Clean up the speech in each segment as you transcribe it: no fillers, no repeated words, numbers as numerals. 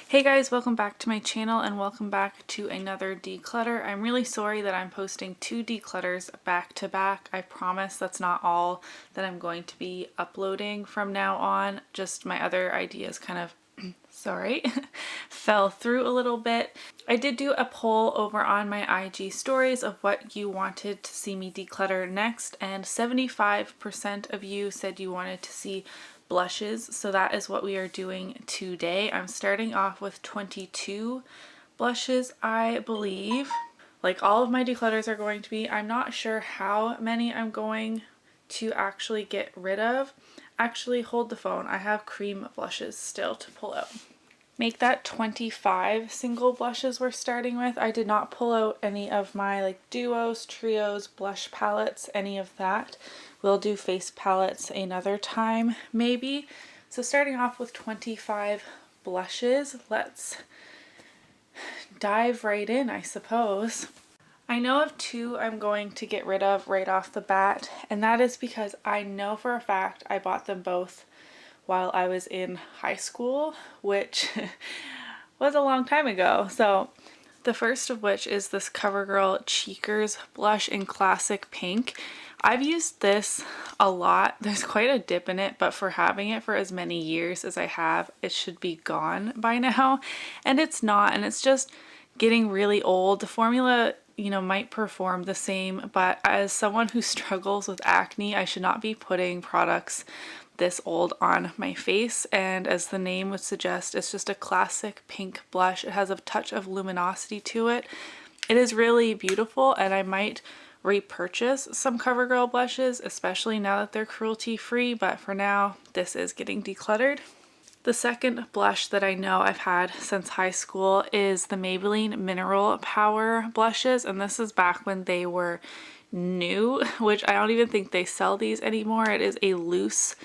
Hey guys, welcome back to my channel and welcome back to another declutter. I'm really sorry that I'm posting two declutters back to back. I promise that's not all that I'm going to be uploading from now on. Just my other ideas kind of sorry, fell through a little bit. I did do a poll over on my IG stories of what you wanted to see me declutter next, and 75% of you said you wanted to see blushes, so that is what we are doing today. I'm starting off with 22 blushes, I believe. Like all of my declutters are going to be. I'm not sure how many I'm going to actually get rid of. Actually, hold the phone. I have cream blushes still to pull out. Make that 25 single blushes we're starting with. I did not pull out any of my like duos, trios, blush palettes, any of that. We'll do face palettes another time maybe. So starting off with 25 blushes, let's dive right in, I suppose. I know of two I'm going to get rid of right off the bat, and that is because I know for a fact I bought them both while I was in high school, which was a long time ago. So the first of which is this CoverGirl Cheekers blush in classic pink. I've used this a lot. There's quite a dip in it, but for having it for as many years as I have, it should be gone by now. And it's not, and it's just getting really old. The formula, you know, might perform the same, but as someone who struggles with acne, I should not be putting products this old on my face. And as the name would suggest, it's just a classic pink blush. It has a touch of luminosity to it. It is really beautiful, and I might repurchase some CoverGirl blushes, especially now that they're cruelty free, but for now this is getting decluttered. The second blush that I know I've had since high school is the Maybelline Mineral Power blushes, and this is back when they were new, which I don't even think they sell these anymore. It is a loose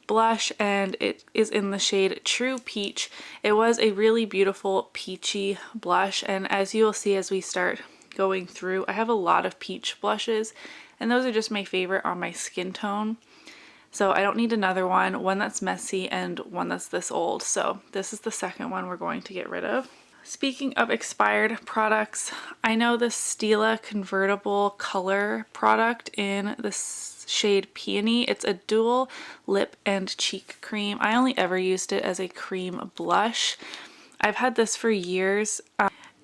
blush and it is in the shade True Peach. It was a really beautiful peachy blush, and as you will see as we start going through, I have a lot of peach blushes and those are just my favorite on my skin tone. So I don't need another one that's messy and one that's this old. So this is the second one we're going to get rid of. Speaking of expired products, I know the Stila Convertible Color product in the shade Peony. It's a dual lip and cheek cream. I only ever used it as a cream blush. I've had this for years.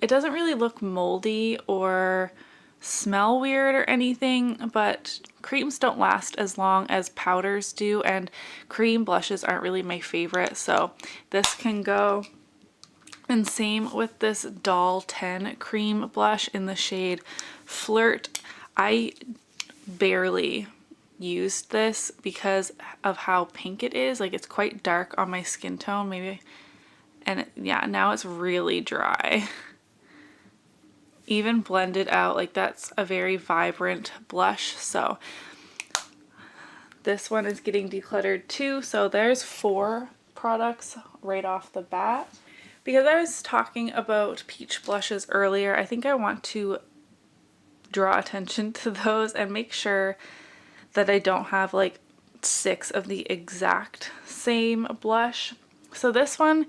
It doesn't really look moldy or smell weird or anything, but creams don't last as long as powders do, and cream blushes aren't really my favorite, so this can go. And same with this Doll 10 cream blush in the shade Flirt. I barely used this because of how pink it is. Like, it's quite dark on my skin tone, maybe. And yeah, now it's really dry. Even blended out, like that's a very vibrant blush. So this one is getting decluttered too. So there's 4 products right off the bat. Because I was talking about peach blushes earlier, I think I want to draw attention to those and make sure that I don't have like 6 of the exact same blush. So this one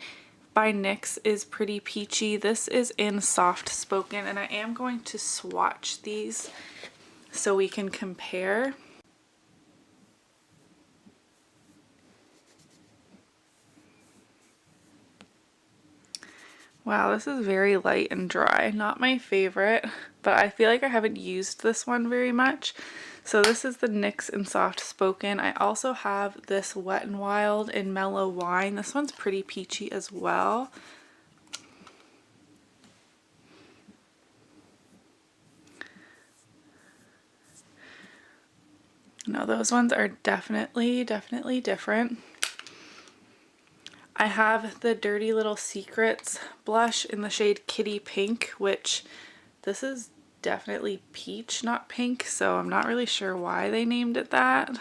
by NYX is pretty peachy. This is in Soft Spoken, and I am going to swatch these so we can compare. Wow, this is very light and dry. Not my favorite, but I feel like I haven't used this one very much. So this is the NYX in Soft Spoken. I also have this Wet n Wild in Mellow Wine. This one's pretty peachy as well. No, those ones are definitely different. I have the Dirty Little Secrets blush in the shade Kitty Pink, which this is definitely peach, not pink, so I'm not really sure why they named it that.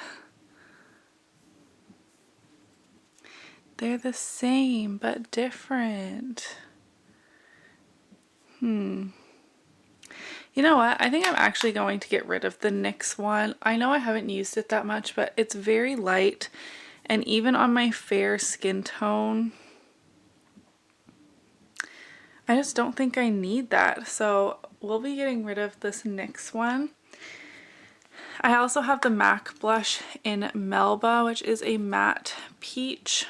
They're the same, but different. You know what? I think I'm actually going to get rid of the NYX one. I know I haven't used it that much, but it's very light. And even on my fair skin tone, I just don't think I need that. So we'll be getting rid of this NYX one. I also have the MAC blush in Melba, which is a matte peach.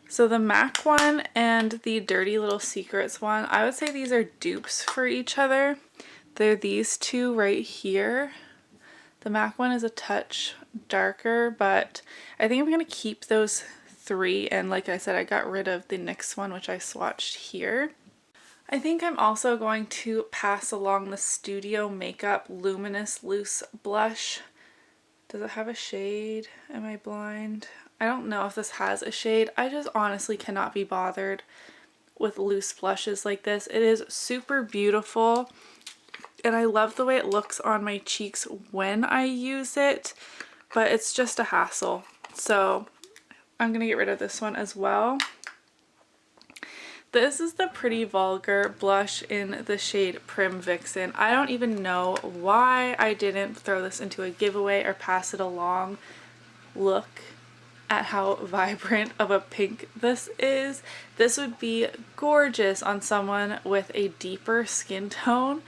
So the MAC one and the Dirty Little Secrets one, I would say these are dupes for each other. They're these two right here. The MAC one is a touch darker, but I think I'm going to keep those three. And like I said, I got rid of the NYX one, which I swatched here. I think I'm also going to pass along the Studio Makeup Luminous Loose Blush. Does it have a shade? Am I blind? I don't know if this has a shade. I just honestly cannot be bothered with loose blushes like this. It is super beautiful and I love the way it looks on my cheeks when I use it, but it's just a hassle. So I'm gonna get rid of this one as well. This is the Pretty Vulgar blush in the shade Prim Vixen. I don't even know why I didn't throw this into a giveaway or pass it along. Look at how vibrant of a pink this is. This would be gorgeous on someone with a deeper skin tone,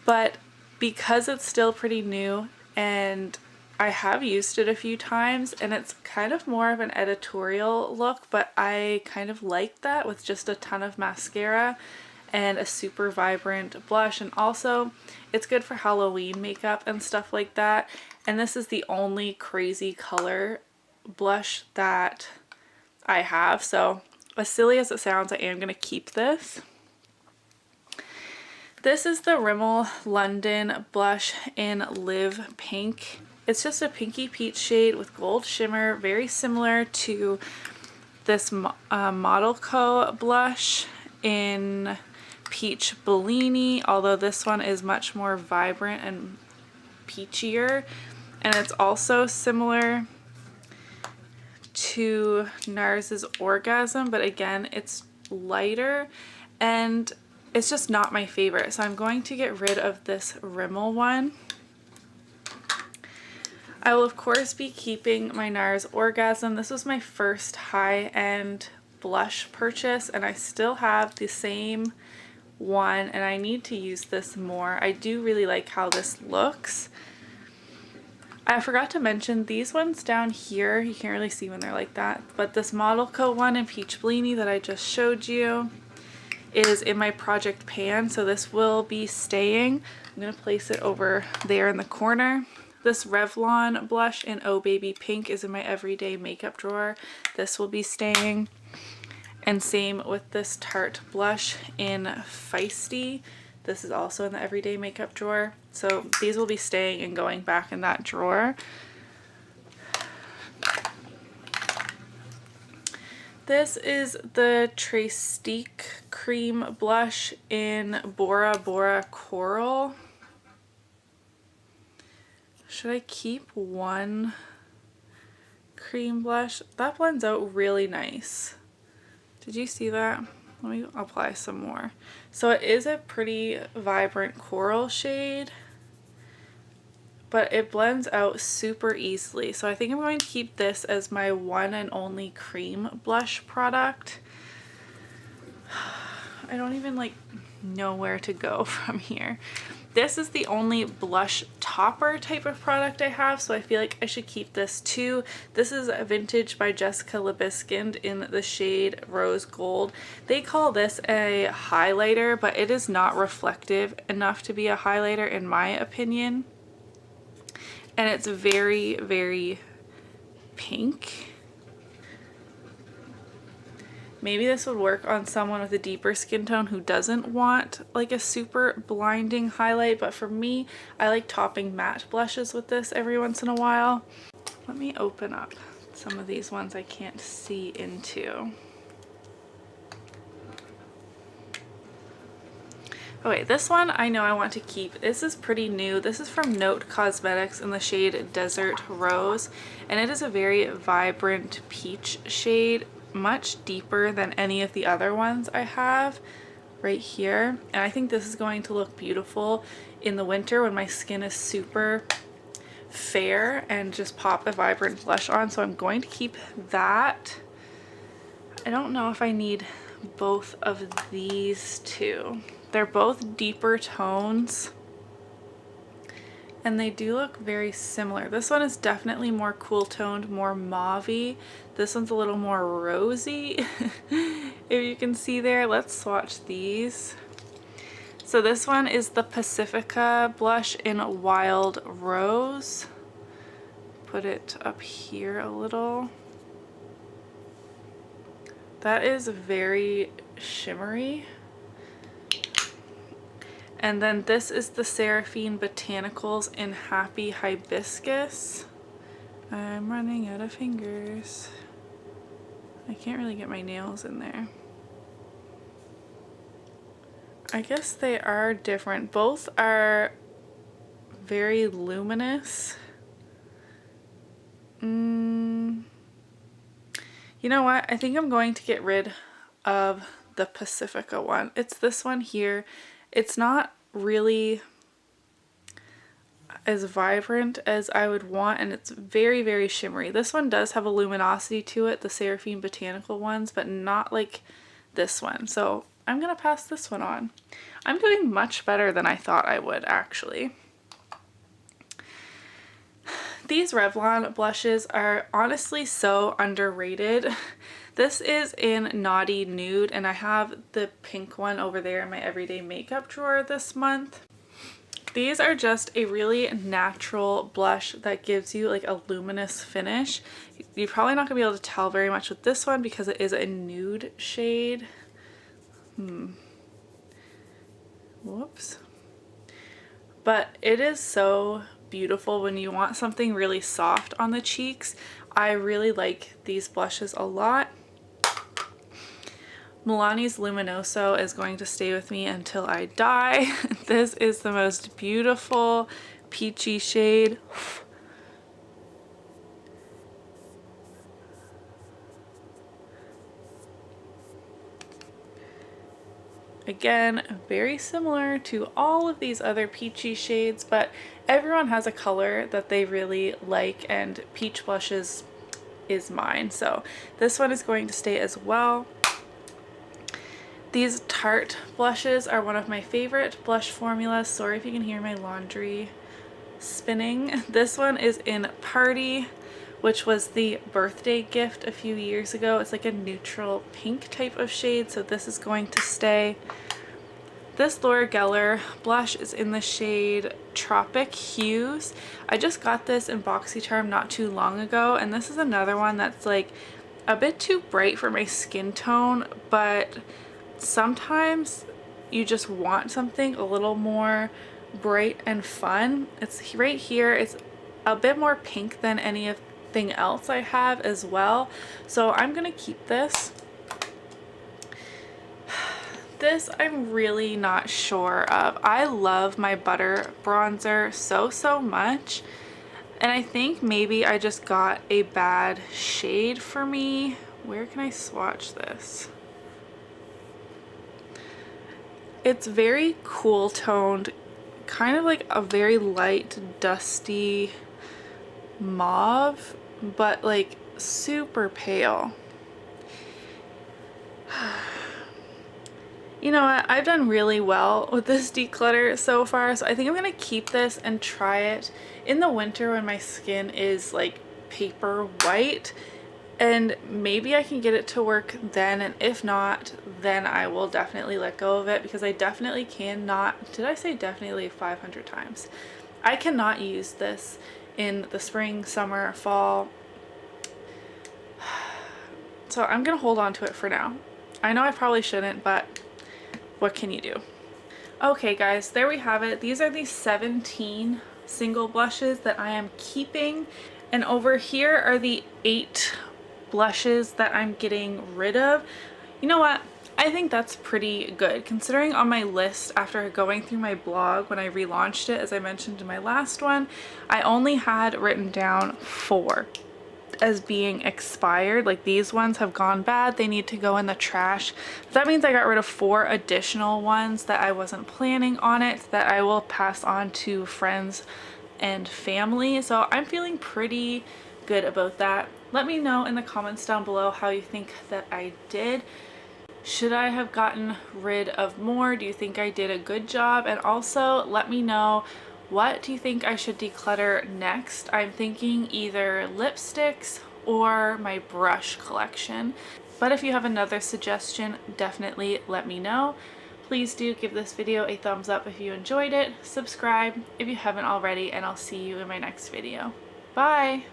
but because it's still pretty new and I have used it a few times and it's kind of more of an editorial look, but I kind of like that with just a ton of mascara and a super vibrant blush. And also it's good for Halloween makeup and stuff like that. And this is the only crazy color blush that I have. So as silly as it sounds, I am going to keep this. This is the Rimmel London blush in Live Pink. It's just a pinky peach shade with gold shimmer, very similar to this Model Co blush in Peach Bellini, although this one is much more vibrant and peachier. And it's also similar to NARS's Orgasm, but again, it's lighter and it's just not my favorite. So I'm going to get rid of this Rimmel one. I will of course be keeping my NARS Orgasm. This was my first high-end blush purchase and I still have the same one and I need to use this more. I do really like how this looks. I forgot to mention these ones down here, you can't really see when they're like that, but this Model Co one in Peach Bellini that I just showed you is in my project pan, so this will be staying. I'm going to place it over there in the corner. This Revlon blush in Oh Baby Pink is in my everyday makeup drawer. This will be staying. And same with this Tarte blush in Feisty. This is also in the everyday makeup drawer. So these will be staying and going back in that drawer. This is the Trestique cream blush in Bora Bora Coral. Should I keep one cream blush? That blends out really nice. Did you see that? Let me apply some more. So it is a pretty vibrant coral shade, but it blends out super easily. So I think I'm going to keep this as my one and only cream blush product. I don't even know where to go from here. This is the only blush topper type of product I have, so I feel like I should keep this too. This is a vintage by Jessica Libeskind in the shade Rose Gold. They call this a highlighter, but it is not reflective enough to be a highlighter in my opinion. And it's very, very pink. Maybe this would work on someone with a deeper skin tone who doesn't want like a super blinding highlight, but for me, I like topping matte blushes with this every once in a while. Let me open up some of these ones I can't see into. Okay, this one I know I want to keep. This is pretty new. This is from Note Cosmetics in the shade Desert Rose, and it is a very vibrant peach shade, much deeper than any of the other ones I have right here. And I think this is going to look beautiful in the winter when my skin is super fair and just pop a vibrant blush on, so I'm going to keep that. I don't know if I need both of these two. They're both deeper tones and they do look very similar. This one is definitely more cool toned, more mauve-y. This one's a little more rosy, if you can see there. Let's swatch these. So this one is the Pacifica blush in Wild Rose. Put it up here a little. That is very shimmery. And then this is the Seraphine Botanicals in Happy Hibiscus. I'm running out of fingers. I can't really get my nails in there. I guess they are different. Both are very luminous. You know what? I think I'm going to get rid of the Pacifica one. It's this one here. It's not really as vibrant as I would want, and it's very, very shimmery. This one does have a luminosity to it, the Seraphine Botanical ones, but not like this one. So I'm gonna pass this one on. I'm doing much better than I thought I would, actually. These Revlon blushes are honestly so underrated. This is in Naughty Nude, and I have the pink one over there in my everyday makeup drawer this month. These are just a really natural blush that gives you like a luminous finish. You're probably not gonna be able to tell very much with this one because it is a nude shade. Whoops. But it is so beautiful when you want something really soft on the cheeks. I really like these blushes a lot. Milani's Luminoso is going to stay with me until I die. This is the most beautiful peachy shade. Again, very similar to all of these other peachy shades, but everyone has a color that they really like, and peach blushes is mine. So this one is going to stay as well. These Tarte blushes are one of my favorite blush formulas. Sorry if you can hear my laundry spinning. This one is in Party, which was the birthday gift a few years ago. It's like a neutral pink type of shade, so this is going to stay. This Laura Geller blush is in the shade Tropic Hues. I just got this in BoxyCharm not too long ago, and this is another one that's like a bit too bright for my skin tone, but sometimes you just want something a little more bright and fun. It's right here. It's a bit more pink than anything else I have as well, so I'm gonna keep this. This I'm really not sure of. I love my Butter bronzer so much, and I think maybe I just got a bad shade for me. Where can I swatch this? It's very cool toned, kind of like a very light dusty mauve, but like super pale. You know what? I've done really well with this declutter so far, so I think I'm gonna keep this and try it in the winter when my skin is like paper white, and maybe I can get it to work then, and if not, then I will definitely let go of it, because I definitely cannot, did I say definitely 500 times? I cannot use this in the spring, summer, fall, so I'm gonna hold on to it for now. I know I probably shouldn't, but what can you do? Okay guys, there we have it. These are the 17 single blushes that I am keeping, and over here are the 8 blushes that I'm getting rid of. You know what? I think that's pretty good, considering on my list after going through my blog when I relaunched it, as I mentioned in my last one, I only had written down 4 as being expired. Like, these ones have gone bad, they need to go in the trash. That means I got rid of 4 additional ones that I wasn't planning on it, that I will pass on to friends and family. So I'm feeling pretty good about that. Let me know in the comments down below how you think that I did. Should I have gotten rid of more? Do you think I did a good job? And also let me know, what do you think I should declutter next? I'm thinking either lipsticks or my brush collection. But if you have another suggestion, definitely let me know. Please do give this video a thumbs up if you enjoyed it, subscribe if you haven't already, and I'll see you in my next video. Bye!